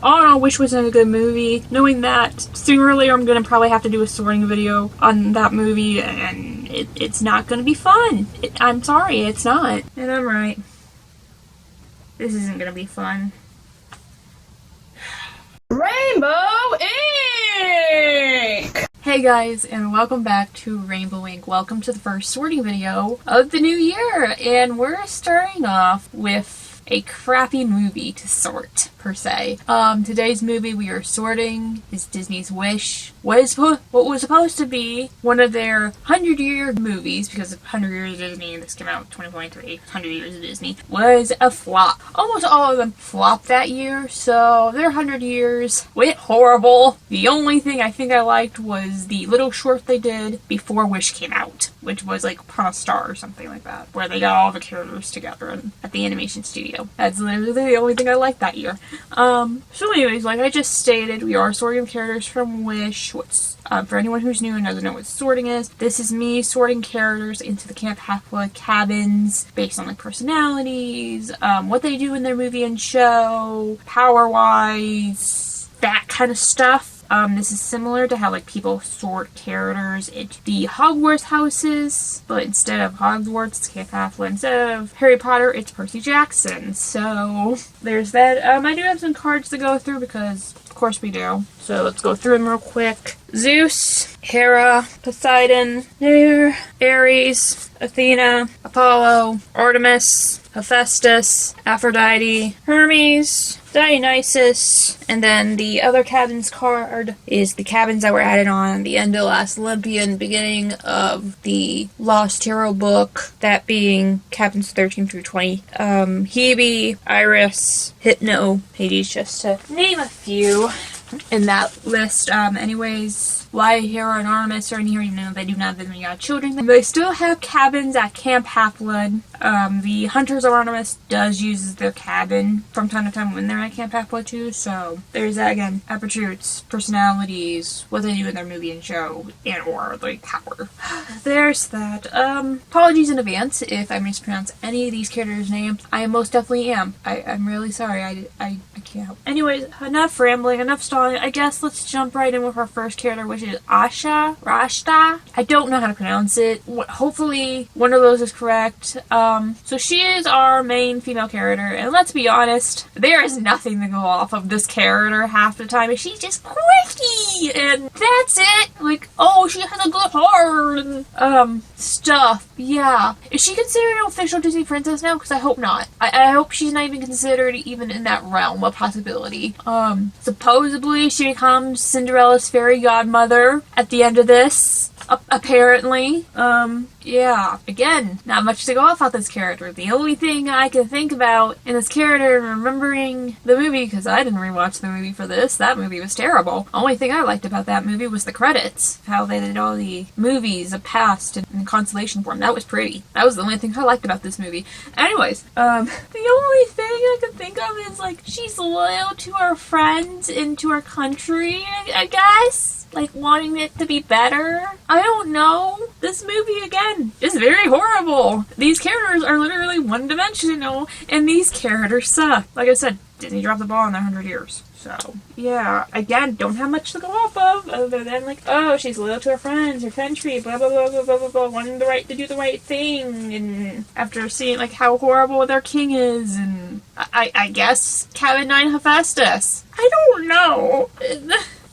All in all, Wish was a good movie. Knowing that sooner or later I'm going to probably have to do a sorting video on that movie, and it's not going to be fun. I'm sorry, it's not. And I'm right. This isn't going to be fun. Rainbow Ink! Hey guys, and welcome back to Rainbow Ink. Welcome to the first sorting video of the new year, and we're starting off with a crappy movie to sort, per se. Today's movie we are sorting is Disney's Wish. What was supposed to be one of their 100-year movies, because of 100 Years of Disney, and this came out in 2023, 100 Years of Disney, was a flop. Almost all of them flopped that year, so their 100 years went horrible. The only thing I think I liked was the little short they did before Wish came out, which was like Upon a Star or something like that, where they got all the characters together at the animation studio. That's literally the only thing I liked that year. So anyways, like I just stated, we are sorting characters from Wish. For anyone who's new and doesn't know what sorting is, this is me sorting characters into the Camp Half-Blood cabins based on like personalities, what they do in their movie and show, power-wise, that kind of stuff. This is similar to how like people sort characters into the Hogwarts houses, but instead of Hogwarts, it's Camp Half-Blood. Instead of Harry Potter, it's Percy Jackson. So there's that. I do have some cards to go through because of course we do. So let's go through them real quick. Zeus, Hera, Poseidon, Ares, Athena, Apollo, Artemis, Hephaestus, Aphrodite, Hermes, Dionysus, and then the other cabins card is the cabins that were added on the end of Last Olympian, beginning of the Lost Hero book, that being cabins 13 through 20. Hebe, Iris, Hypno, Hades, just to name a few in that list. Anyways, why Hera and Artemis are in here, even though they do not have any children. They still have cabins at Camp Half-Blood. The Hunters of Artemis does use their cabin from time to time when they're at Camp Half-Blood too, so there's that again. Attributes, personalities, what they do in their movie and show, and or like power. There's that. Apologies in advance if I mispronounce any of these characters' names. I most definitely am. I'm really sorry. I can't help. Anyways, enough rambling, enough stalling. I guess let's jump right in with our first character, which is Rashta. I don't know how to pronounce it. Hopefully one of those is correct. So she is our main female character, and let's be honest, there is nothing to go off of this character half the time. She's just quirky, and that's it. Like, oh, she has a good heart, and stuff. Yeah. Is she considered an official Disney princess now? Because I hope not. I hope she's not even considered even in that realm of possibility. Supposedly she becomes Cinderella's fairy godmother at the end of this. Apparently. Yeah. Again, not much to go off on this character. The only thing I can think about in this character, remembering the movie, because I didn't rewatch the movie for this, that movie was terrible. The only thing I liked about that movie was the credits. How they did all the movies of past in constellation form. That was pretty. That was the only thing I liked about this movie. Anyways, the only thing I can think of is, like, she's loyal to her friends and to her country, I guess. Like, wanting it to be better? I don't know. This movie, again, is very horrible. These characters are literally one-dimensional, and these characters suck. Like I said, Disney dropped the ball in their 100 years. So, yeah, again, don't have much to go off of, other than, like, oh, she's loyal to her friends, her country, blah, blah, blah, blah, blah, blah, blah, wanting the right to do the right thing, and after seeing, like, how horrible their king is, and I guess Cabin 9 Hephaestus. I don't know.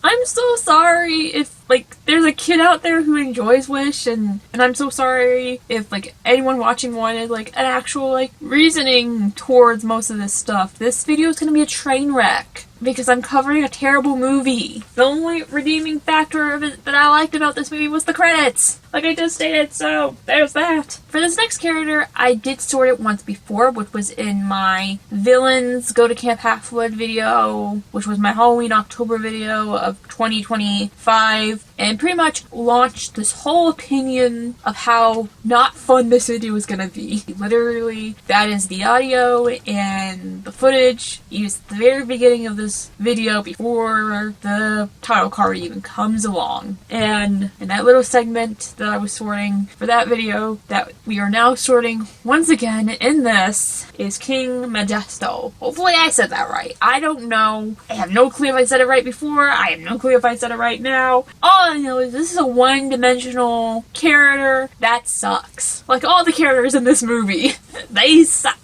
I'm so sorry if, like, there's a kid out there who enjoys Wish, and I'm so sorry if, like, anyone watching wanted, like, an actual, like, reasoning towards most of this stuff. This video is gonna be a train wreck, because I'm covering a terrible movie. The only redeeming factor of it that I liked about this movie was the credits, like I just stated, so there's that. For this next character, I did sort it once before, which was in my Villains Go to Camp Half-Blood video, which was my Halloween October video of 2025. perspective and pretty much launched this whole opinion of how not fun this video is gonna be. Literally, that is the audio and the footage used at the very beginning of this video before the title card even comes along. And in that little segment that I was sorting for that video, that we are now sorting once again in this, is King Majesto. Hopefully I said that right. I don't know. I have no clue if I said it right before. I have no clue if I said it right now. All I know is this is a one-dimensional character that sucks. Like all the characters in this movie. They suck.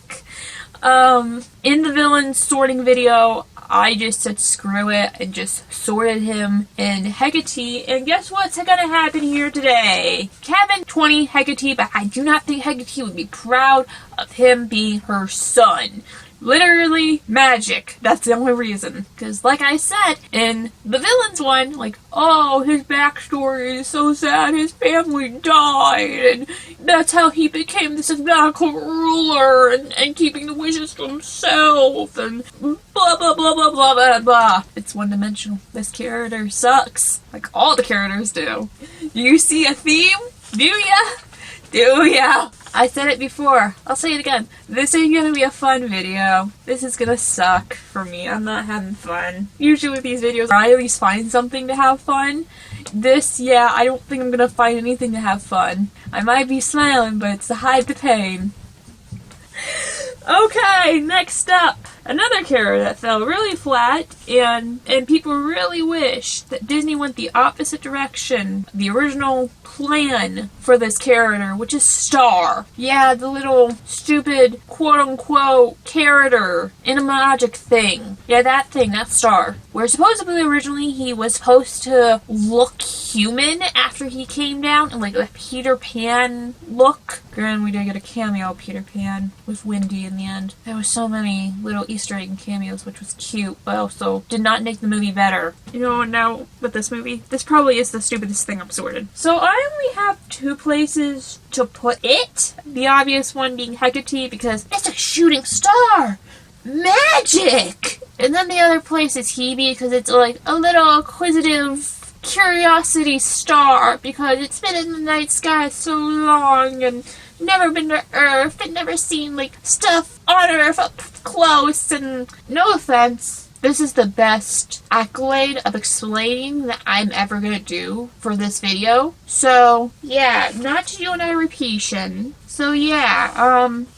In the villain sorting video, I just said screw it and just sorted him in Hecate, and guess what's gonna happen here today? Kevin 20 Hecate, but I do not think Hecate would be proud of him being her son. Literally magic. That's the only reason. Because like I said, in the villains one, like, oh, his backstory is so sad, his family died, and that's how he became this magical ruler, and keeping the wishes to himself, and blah, blah, blah, blah, blah, blah, blah. It's one-dimensional. This character sucks. Like all the characters do. You see a theme? Do ya? Do ya? I said it before. I'll say it again. This ain't gonna be a fun video. This is gonna suck for me. I'm not having fun. Usually with these videos, I at least find something to have fun. This, yeah, I don't think I'm gonna find anything to have fun. I might be smiling, but it's to hide the pain. Okay, next up. Another character that fell really flat, and people really wish that Disney went the opposite direction. The original plan for this character, which is Star. Yeah, the little stupid quote-unquote character in a magic thing. Yeah, that thing, that's Star. Where supposedly originally he was supposed to look human after he came down, and like a Peter Pan look. Granted, we did get a cameo of Peter Pan with Wendy in the end. There was so many little Easter egg cameos, which was cute, but also did not make the movie better. You know, now with this movie, this probably is the stupidest thing I've sorted. So I only have 2 places to put it. The obvious one being Hecate, because it's a shooting star! Magic! And then the other place is Hebe, because it's like a little inquisitive curiosity star, because it's been in the night sky so long and never been to Earth and never seen like stuff on Earth up close. And no offense, this is the best accolade of explaining that I'm ever gonna do for this video. So yeah, not to do another repetion. So yeah,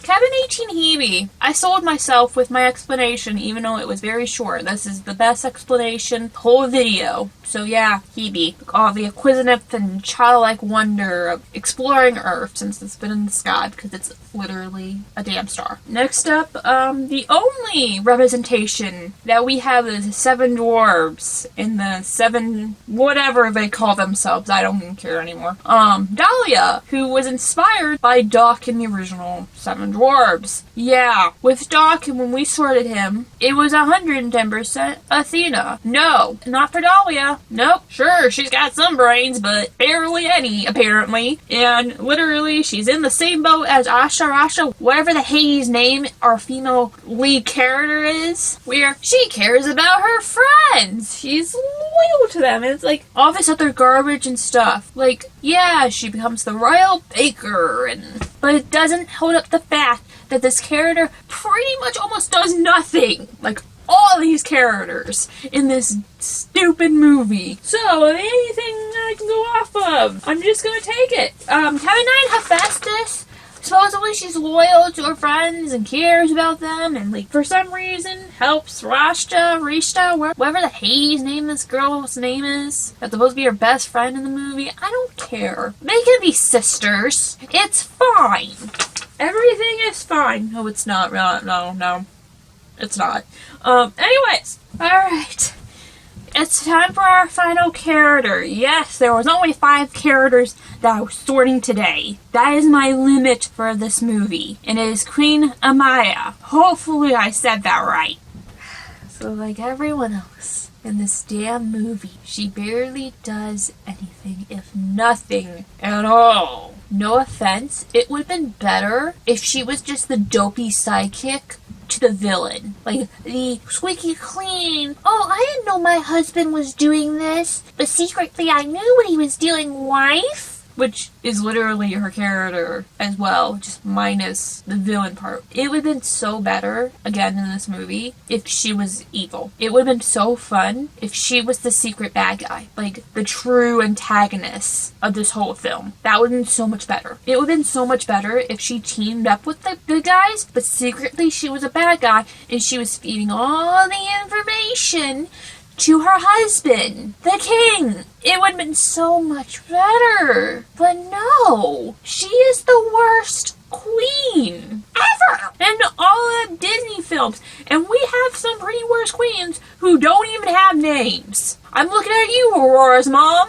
Kevin 18 Hebe. I sold myself with my explanation, even though it was very short. This is the best explanation the whole video. So yeah, Hebe. All the inquisitive and childlike wonder of exploring Earth since it's been in the sky, because it's literally a damn star. Next up, the only representation that we have is the 7 dwarves in the 7 whatever they call themselves. I don't even care anymore. Dahlia, who was inspired by Doc in the original 7 dwarves. Yeah, with Doc, and when we sorted him, it was 110% Athena. No, not for Dahlia. Nope. Sure, she's got some brains, but barely any, apparently. And literally, she's in the same boat as Rasha, whatever the Hades name our female lead character is, where she cares about her friends. She's loyal to them. And it's like all this other garbage and stuff. Like, yeah, she becomes the royal baker, but it doesn't hold up the fact that this character pretty much almost does nothing. Like all these characters in this stupid movie. So, anything I can go off of, I'm just gonna take it. Kevin 9 Hephaestus, supposedly she's loyal to her friends and cares about them, and like for some reason helps Rishta, whatever the Hades name this girl's name is, that's supposed to be her best friend in the movie. I don't care. They can be sisters. It's fine. Everything is fine. No, it's not. No. It's not. Anyways. Alright. It's time for our final character. Yes, there was only 5 characters that I was sorting today. That is my limit for this movie. And it is Queen Amaya. Hopefully I said that right. So like everyone else in this damn movie, she barely does anything, if nothing at all. No offense, it would have been better if she was just the dopey sidekick to the villain. Like, the squeaky clean, oh, I didn't know my husband was doing this, but secretly I knew what he was doing, wife. Which is literally her character as well, just minus the villain part. It would have been so better, again in this movie, if she was evil. It would have been so fun if she was the secret bad guy, like the true antagonist of this whole film. That would have been so much better. It would have been so much better if she teamed up with the good guys, but secretly she was a bad guy and she was feeding all the information to her husband, the king. It would have been so much better. But no, she is the worst queen ever in all of Disney films. And we have some pretty worse queens who don't even have names. I'm looking at you, Aurora's mom.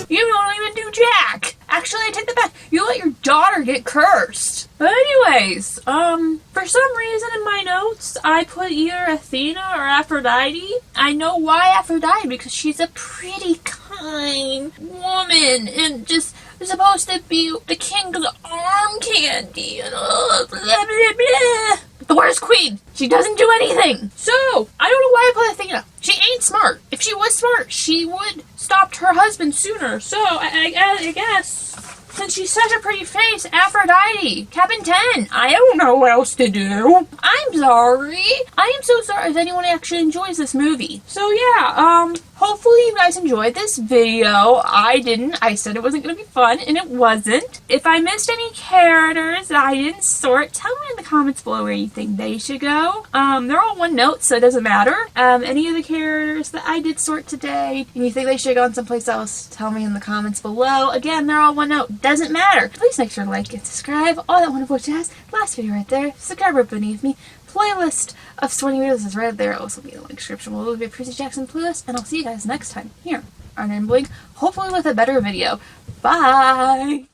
You don't even do Jack. Actually, I take that back. You let your daughter get cursed. But anyways, for some reason in my notes, I put either Athena or Aphrodite. I know why Aphrodite, because she's a pretty kind woman and just supposed to be the king's arm candy and blah, blah, blah. The worst queen. She doesn't do anything. So, I don't know why I put Athena. She ain't smart. If she was smart, she would stopped her husband sooner. So, I guess, since she's such a pretty face, Aphrodite. Cabin 10. I don't know what else to do. I'm sorry. I am so sorry if anyone actually enjoys this movie. So, yeah, hopefully you guys enjoyed this video. I didn't. I said it wasn't going to be fun, and it wasn't. If I missed any characters that I didn't sort, tell me in the comments below where you think they should go. They're all one note, so it doesn't matter. Any of the characters that I did sort today, and you think they should go on someplace else, tell me in the comments below. Again, they're all one note. Doesn't matter. Please make sure to like and subscribe. All that wonderful jazz. Last video right there. Subscribe right beneath me. Playlist of sorting videos is right there. It'll also be in the link description. We'll be a Percy Jackson playlist, and I'll see you guys next time here on Rambling, hopefully with a better video. Bye!